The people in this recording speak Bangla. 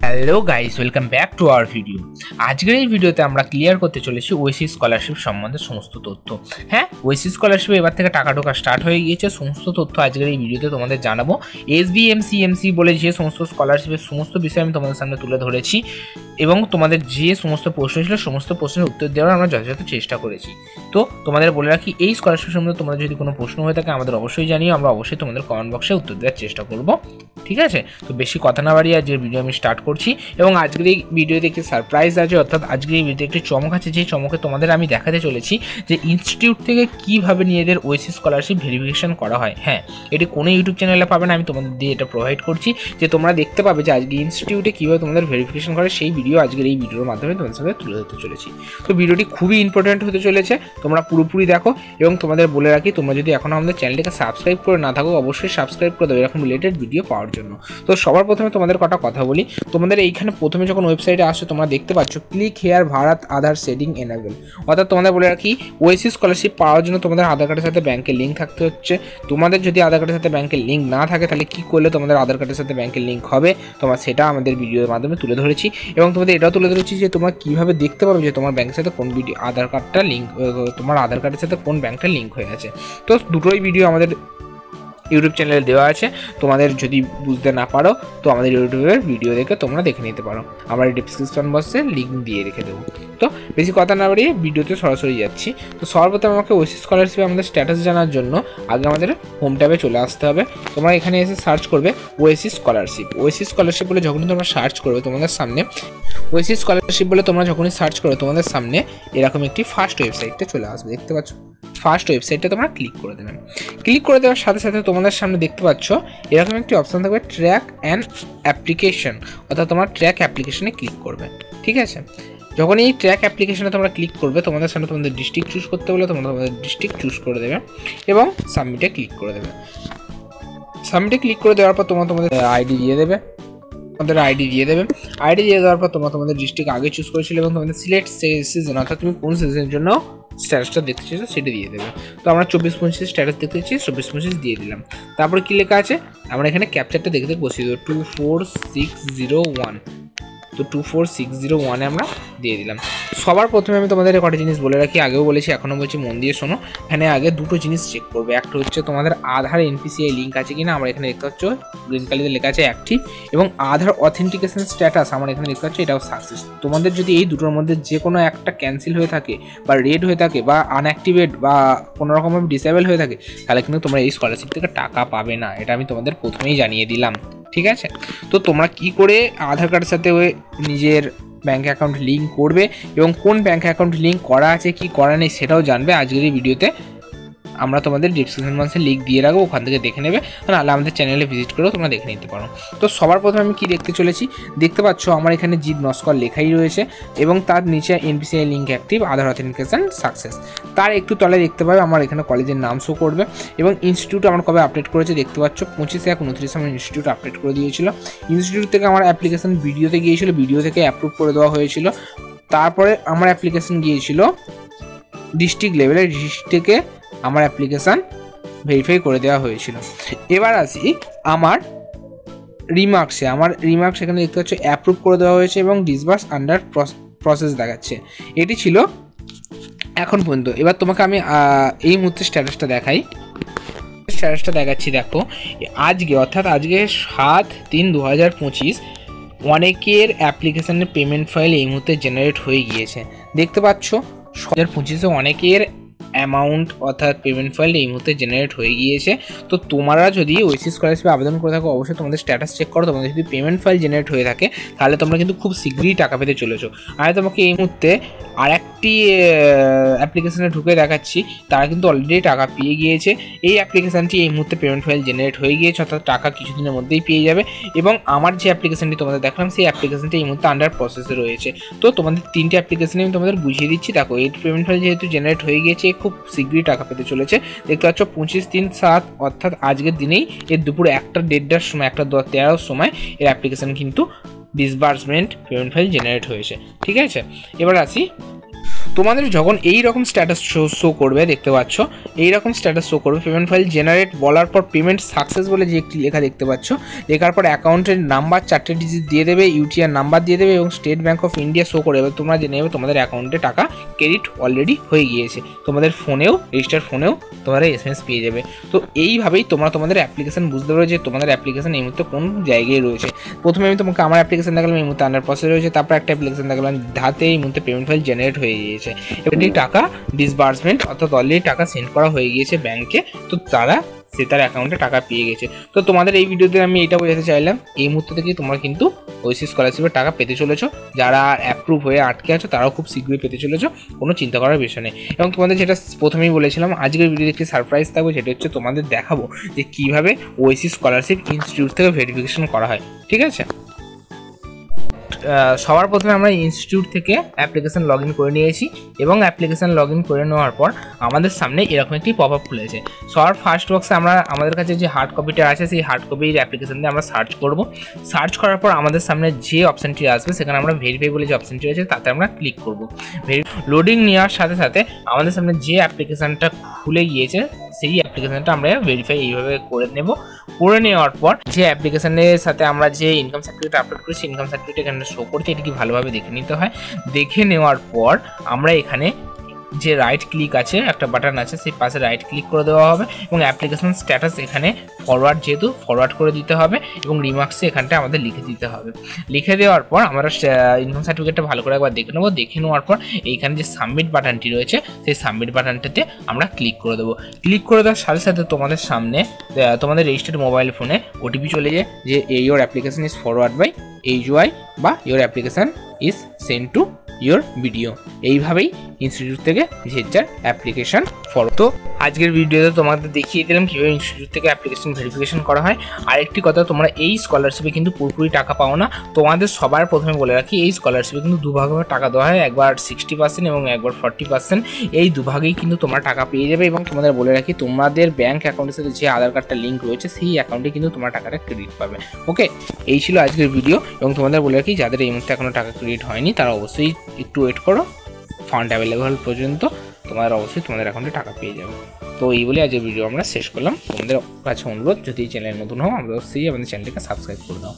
Hello guys, welcome back to our video. আজকের এই ভিডিওতে আমরা ক্লিয়ার করতে চলেছি ওয়েসিস স্কলারশিপ সম্বন্ধে সমস্ত তথ্য। হ্যাঁ, ওয়েসিস স্কলারশিপে এবার থেকে টাকা ঢোকা স্টার্ট হয়ে গিয়েছে। সমস্ত তথ্য আজকের এই ভিডিওতে তোমাদের জানাবো। SBMCMC বলে যে সমস্ত স্কলারশিপের সমস্ত বিষয় আমি তোমাদের সামনে তুলে ধরেছি এবং তোমাদের যে সমস্ত প্রশ্ন ছিল সমস্ত প্রশ্নের উত্তর দেওয়ার আমরা যথাযথ চেষ্টা করেছি। তো তোমাদের বলে রাখি, এই স্কলারশিপ সম্বন্ধে তোমাদের যদি কোনো প্রশ্ন হয়ে থাকে আমাদের অবশ্যই জানিও, আমরা অবশ্যই তোমাদের কমেন্ট বক্সে উত্তর দেওয়ার চেষ্টা করব। ঠিক আছে, তো বেশি কথা না বাড়িয়ে আজকের ভিডিও আমি স্টার্ট করছি। এবং আজকের এই ভিডিওতে একটি সারপ্রাইজ আছে, অর্থাৎ আজকের এই ভিডিওতে একটি চমক আছে, যে চমকে তোমাদের আমি দেখাতে চলেছি যে ইনস্টিটিউট থেকে কীভাবে নিজেদের ওয়েসিস স্কলারশিপ ভেরিফিকেশন করা হয়। হ্যাঁ, এটি কোনো ইউটিউব চ্যানেলে পাবে না, আমি তোমাদের দিয়ে এটা প্রোভাইড করছি যে তোমরা দেখতে পাবে যে আজকে ইনস্টিটিউটে কীভাবে তোমাদের ভেরিফিকেশন করে, সেই ভিডিও আজকের এই ভিডিওর মাধ্যমে তোমাদের সাথে তুলে ধরতে চলেছি। তো ভিডিওটি খুবই ইম্পর্ট্যান্ট হতে চলেছে, তোমরা পুরোপুরি দেখো। এবং তোমাদের বলে রাখি, তোমরা যদি এখনও আমাদের চ্যানেলটিকে সাবস্ক্রাইব করে না থাকো অবশ্যই সাবস্ক্রাইব করে দেবে এরকম রিলেটেড ভিডিও পাওয়ার জন্য। তো সবার প্রথমে তোমাদের কথা বলি। তোমাদের এইখানে প্রথমে যখন ওয়েবসাইটে আসো তোমরা দেখতে পাচ্ছ click here Bharat Aadhaar setting enable. অর্থাৎ তোমাদের বলে রাখি, ওয়েসিস স্কলারশিপ পাওয়ার জন্য তোমাদের আধার কার্ডের সাথে ব্যাংকের লিঙ্ক থাকতে হচ্ছে। তোমাদের যদি আধার কার্ডের সাথে ব্যাংকের লিঙ্ক না থাকে তাহলে কী করলে তোমাদের আধার কার্ডের সাথে ব্যাংকের লিঙ্ক হবে, তোমরা সেটা আমাদের ভিডিওর মাধ্যমে তুলে ধরেছি। এবং তোমাদের এটাও তুলে ধরেছি যে তোমরা কীভাবে দেখতে পারবে যে তোমার ব্যাংকের সাথে কোন আধার কার্ডটা লিঙ্ক, তোমার আধার কার্ডের সাথে কোন ব্যাংকটা লিঙ্ক হয়ে আছে। তো দুটোই ভিডিও আমাদের ইউটিউব চ্যানেলে দেওয়া আছে। তোমাদের যদি বুঝতে না পারো তো আমাদের ইউটিউবের ভিডিও দেখে তোমরা দেখে নিতে পারো, আমরা ডিসক্রিপশন বক্সে লিঙ্ক দিয়ে রেখে দেবো। তো বেশি কথা না বাড়িয়ে ভিডিওতে সরাসরি যাচ্ছি। তো সর্বপ্রথম আমাকে ওয়েসিস স্কলারশিপে আমাদের স্ট্যাটাস জানার জন্য আগে আমাদের হোম ট্যাবে চলে আসতে হবে। তোমরা এখানে এসে সার্চ করবে ওয়েসিস স্কলারশিপ। ওয়েসিস স্কলারশিপ বলে যখনই তোমরা সার্চ করবে তোমাদের সামনে ওয়েসিস স্কলারশিপ বলে তোমরা যখনই সার্চ করো তোমাদের সামনে এরকম একটি ফার্স্ট ওয়েবসাইটটা চলে আসবে। দেখতে পাচ্ছ, ফার্স্ট ওয়েবসাইটটা তোমরা ক্লিক করে দেবেন। ক্লিক করে দেওয়ার সাথে সাথে তোমাদের সামনে দেখতে পাচ্ছ এরকম একটি অপশান থাকবে ট্র্যাক অ্যান্ড অ্যাপ্লিকেশন, অর্থাৎ তোমরা ট্র্যাক অ্যাপ্লিকেশনে ক্লিক করবে। ঠিক আছে, যখন এই ট্র্যাক অ্যাপ্লিকেশনে তোমরা ক্লিক করবে তোমাদের সামনে তোমাদের ডিস্ট্রিক্ট চুজ করতে বলে তোমরা তোমাদের ডিস্ট্রিক্ট চুজ করে দেবে এবং সাবমিটে ক্লিক করে দেবে। সাবমিটে ক্লিক করে দেওয়ার পর তোমরা তোমাদের আইডি দিয়ে দেবে। আইডি দিয়ে দেওয়ার পর তোমরা তোমাদের ডিস্ট্রিক্ট আগে চুজ করেছিল এবং তোমাদের সিলেক্ট সিজন, অর্থাৎ তুমি কোন সিজনের জন্য স্ট্যাটাসটা দেখতে চাইছো সেটা দিয়ে দেবে। তো আমরা 24-25 স্ট্যাটাস দেখতে চাইছি, 24-25 দিয়ে দিলাম। তারপরে কী লেখা আছে আমরা এখানে ক্যাপচারটা দেখতে বসিয়ে দেবো 24601। তো 24601 আমরা দিয়ে দিলাম। সবার প্রথমে আমি তোমাদের কটা জিনিস বলে রাখি, আগেও বলেছি এখনও বলছি, মন দিয়ে শোনো। এখানে আগে দুটো জিনিস চেক করবে। একটা হচ্ছে তোমাদের আধার NPCI লিঙ্ক আছে কিনা, আমরা এখানে দেখতে পাচ্ছ গ্রিন কালারে লেখা আছে অ্যাক্টিভ, এবং আধার অথেন্টিকেশন স্ট্যাটাস আমরা এখানে দেখতে পাচ্ছি এটাও সাকসেস। তোমাদের যদি এই দুটোর মধ্যে যে কোনো একটা ক্যান্সেল হয়ে থাকে বা রেড হয়ে থাকে বা আনঅ্যাক্টিভেট বা কোনো রকমভাবে ডিসেবল হয়ে থাকে তাহলে কিন্তু তোমরা এই স্কলারশিপ থেকে টাকা পাবে না, এটা আমি তোমাদের প্রথমেই জানিয়ে দিলাম। ঠিক আছে, তো তোমরা কি করে আধার কার্ডের সাথে নিজের ব্যাঙ্ক অ্যাকাউন্ট লিঙ্ক করবে এবং কোন ব্যাঙ্ক অ্যাকাউন্ট লিঙ্ক করা আছে কি করা নেই সেটাও জানবে আজকের এই ভিডিওতে। আমরা তোমাদের ডিসক্রিপশন বক্সে লিঙ্ক দিয়ে রাখবো, ওখান থেকে দেখে নেবে, নাহলে আমাদের চ্যানেলে ভিজিট করেও তোমরা দেখে নিতে পারো। তো সবার প্রথমে আমি কি দেখতে চলেছি, দেখতে পাচ্ছ আমার এখানে জিৎ নস্কর লেখাই রয়েছে এবং তার নিচে NPCI লিঙ্ক অ্যাক্টিভ, আধার অথেন্টিকেশন সাকসেস। তার একটু তলে দেখতে পাবে আমার এখানে কলেজের নাম শো করবে এবং ইনস্টিটিউট আমার কবে আপডেট করেছে দেখতে পাচ্ছ 25/1/29 আমার ইনস্টিটিউট আপডেট করে দিয়েছিল। ইনস্টিটিউট থেকে আমার অ্যাপ্লিকেশন ভিডিওতে গিয়েছিল, ভিডিও থেকে অ্যাপ্রুভ করে দেওয়া হয়েছিল। তারপরে আমার অ্যাপ্লিকেশন গিয়েছিল ডিস্ট্রিক্ট লেভেলে, ডিস্ট্রিক্ট থেকে আমার অ্যাপ্লিকেশান ভেরিফাই করে দেওয়া হয়েছিল। এবার আসি আমার রিমার্কসে। আমার রিমার্কস এখানে দেখতে পাচ্ছ অ্যাপ্রুভ করে দেওয়া হয়েছে এবং ডিসবার্স আন্ডার প্রসেস দেখাচ্ছে। এটি ছিল এখন পর্যন্ত। এবার তোমাকে আমি এই মুহূর্তে স্ট্যাটাসটা দেখাচ্ছি। দেখো আজকে, অর্থাৎ আজকে 7/3/2025 অনেকের অ্যাপ্লিকেশানের পেমেন্ট ফাইল এই মুহূর্তে জেনারেট হয়ে গিয়েছে। দেখতে পাচ্ছ 2025-এ অনেকের অ্যামাউন্ট অর্থাৎ পেমেন্ট ফাইল এই মুহূর্তে জেনারেট হয়ে গিয়েছে। তো তোমরা যদি ওয়েসিস স্কলারশিপে আবেদন করে থাকো অবশ্যই তোমাদের স্ট্যাটাস চেক করো। তোমাদের যদি পেমেন্ট ফাইল জেনারেট হয়ে থাকে তাহলে তোমরা কিন্তু খুব শীঘ্রই টাকা পেতে চলেছো। আর তোমাকে এই মুহূর্তে আর একটি অ্যাপ্লিকেশানে ঢুকে দেখাচ্ছি, তারা কিন্তু অলরেডি টাকা পেয়ে গিয়েছে। এই অ্যাপ্লিকেশানটি এই মুহূর্তে পেমেন্ট ফাইল জেনারেট হয়ে গিয়েছে, অর্থাৎ টাকা কিছুদিনের মধ্যেই পেয়ে যাবে। এবং আমার যে অ্যাপ্লিকেশানটি তোমাদের দেখলাম সেই অ্যাপ্লিকেশানটি এই মুহূর্তে আন্ডার প্রসেসে রয়েছে। তো তোমাদের 3টে অ্যাপ্লিকেশানে আমি তোমাদের বুঝিয়ে দিচ্ছি। দেখো এই পেমেন্ট ফাইল যেহেতু জেনারেট হয়ে গিয়েছে খুব শীঘ্রই টাকা পেতে চলেছে। দেখতে পাচ্ছ 25/3/7 অর্থাৎ আজকের দিনেই এর দুপুর 1:30টার সময় 1:13টার সময় এর অ্যাপ্লিকেশান কিন্তু ডিসবার্সমেন্ট পেমেন্ট ফাইল জেনারেট হয়েছে। ঠিক আছে, এবার আসি তোমাদের যখন এই রকম স্ট্যাটাস শো করবে, দেখতে পাচ্ছ এই রকম স্ট্যাটাস শো করবে, পেমেন্ট ফাইল জেনারেট বলার পর পেমেন্ট সাকসেস বলে যে একটি লেখা দেখতে পাচ্ছ, লেখার পর অ্যাকাউন্টের নাম্বার 4টে ডিজিট দিয়ে দেবে, ইউটিআর নাম্বার দিয়ে দেবে এবং state bank of India show করে দেবে। তোমরা জেনে নেবে তোমাদের অ্যাকাউন্টে টাকা ক্রেডিট অলরেডি হয়ে গিয়েছে। তোমাদের ফোনেও, রেজিস্টার ফোনেও তোমরা এসএমএস পেয়ে যাবে। তো এইভাবেই তোমরা তোমাদের অ্যাপ্লিকেশন বুঝতে পারবে যে তোমাদের অ্যাপ্লিকেশন এই মুহূর্তে কোন জায়গায় রয়েছে। প্রথমে আমি তোমাকে আমার অ্যাপ্লিকেশন দেখালাম, এই মুহূর্তে আন্ডার প্রসেস রয়েছে। তারপর একটা অ্যাপ্লিকেশন দেখালাম, ধাতে এই মুহূর্তে পেমেন্ট ফাইল জেনারেট হয়ে গিয়েছে। এটি টাকা ডিসবার্সমেন্ট অর্থাৎ অলরেডি টাকা সেন্ড করা হয়ে গিয়েছে ব্যাংকে, তো তারা সে তার অ্যাকাউন্টে টাকা পেয়ে গেছে। তো তোমাদের এই ভিডিওতে আমি এটা বোঝাতে চাইলাম, এই মুহূর্তে থেকে তোমরা কিন্তু ওয়েসিস স্কলারশিপের টাকা পেতে চলেছো। যারা অ্যাপ্রুভ হয়ে আটকে আছো তারাও খুব শীঘ্রই পেতে চলেছো, কোনো চিন্তা করার বিষয় নেই। এবং তোমাদের যেটা প্রথমেই বলেছিলাম, আজকের ভিডিওতে একটি সারপ্রাইজ থাকবে, সেটা হচ্ছে তোমাদের দেখাবো যে কীভাবে ওয়েসিস স্কলারশিপ ইনস্টিটিউট থেকে ভেরিফিকেশন করা হয়। ঠিক আছে, সবার প্রথমে আমরা ইনস্টিটিউট থেকে অ্যাপ্লিকেশান লগ ইন করে নিয়েছি এবং অ্যাপ্লিকেশান লগ ইন করে নেওয়ার পর আমাদের সামনে এরকম একটি পপ আপ খুলেছে। সবার ফার্স্ট বক্সে আমাদের কাছে যে হার্ড কপিটা আছে সেই হার্ড কপির অ্যাপ্লিকেশান দিয়ে আমরা সার্চ করব। সার্চ করার পর আমাদের সামনে যে অপশানটি আসবে সেখানে আমরা ভেরিফাই বলে যে অপশানটি রয়েছে তাতে আমরা ক্লিক করব। লোডিং নেওয়ার সাথে সাথে আমাদের সামনে যে অ্যাপ্লিকেশানটা খুলে গিয়েছে সেই অ্যাপ্লিকেশানটা আমরা ভেরিফাই এইভাবে করে নেব। করে নেওয়ার পর যে অ্যাপ্লিকেশানের সাথে আমরা যে ইনকাম সার্টিফিকেট আপলোড করেছি, ইনকাম সার্টিফিকেট এখানে শো করছে, এটিকে ভালোভাবে দেখে নিতে হয়। দেখে নেওয়ার পর আমরা এখানে যে রাইট ক্লিক আছে, একটা বাটন আছে, সেই পাশে রাইট ক্লিক করে দেওয়া হবে এবং অ্যাপ্লিকেশন স্ট্যাটাস এখানে ফরওয়ার্ড, যেহেতু ফরওয়ার্ড করে দিতে হবে এবং রিমার্কসে এখানটা আমাদের লিখে দিতে হবে। লিখে দেওয়ার পর আমরা ইনকাম সার্টিফিকেটটা ভালো করে একবার দেখে নেবো। দেখে নেওয়ার পর এইখানে যে সাবমিট বাটনটি রয়েছে সেই সাবমিট বাটনটাতে আমরা ক্লিক করে দেবো। ক্লিক করে দেওয়ার সাথে সাথে তোমাদের সামনে তোমাদের রেজিস্টার্ড মোবাইল ফোনে ওটিপি চলে যায় যে your application is forward by HY বা your application is send to your video. এইভাবেই ইনস্টিটিউট থেকে ভেরিফাই অ্যাপ্লিকেশন ফলো। তো আজকের ভিডিওতে তোমাদের দেখিয়ে দিলাম কীভাবে ইনস্টিটিউট থেকে অ্যাপ্লিকেশন ভেরিফিকেশন করা হয়। আরেকটি কথা, তোমরা এই স্কলারশিপে কিন্তু পুরোপুরি টাকা পাও না। তোমাদের সবার প্রথমে বলে রাখি, এই স্কলারশিপে কিন্তু দুভাগে টাকা দেওয়া হয়, একবার 60% এবং একবার 40%। এই দুভাগেই কিন্তু তোমরা টাকা পেয়ে যাবে। এবং তোমাদের বলে রাখি, তোমাদের ব্যাঙ্ক অ্যাকাউন্টের সাথে যে আধার কার্ডটা লিঙ্ক রয়েছে সেই অ্যাকাউন্টে কিন্তু তোমরা টাকাটা ক্রেডিট পাবে। ওকে, এই ছিল আজকের ভিডিও। এবং তোমাদের বলে রাখি, যাদের এই মুহূর্তে এখনও টাকা ক্রেডিট হয়নি তারা অবশ্যই একটু ওয়েট করো, ফান্ড অ্যাভেলেবল পর্যন্ত তোমাদের অবশ্যই তোমাদের অ্যাকাউন্টে টাকা পেয়ে যাবে। তো এই বলে আজকের ভিডিও আমরা শেষ করলাম। তোমাদের কাছে অনুরোধ, যদি চ্যানেল নতুন হও অবশ্যই আমাদের চ্যানেলটিকে সাবস্ক্রাইব করে দাও।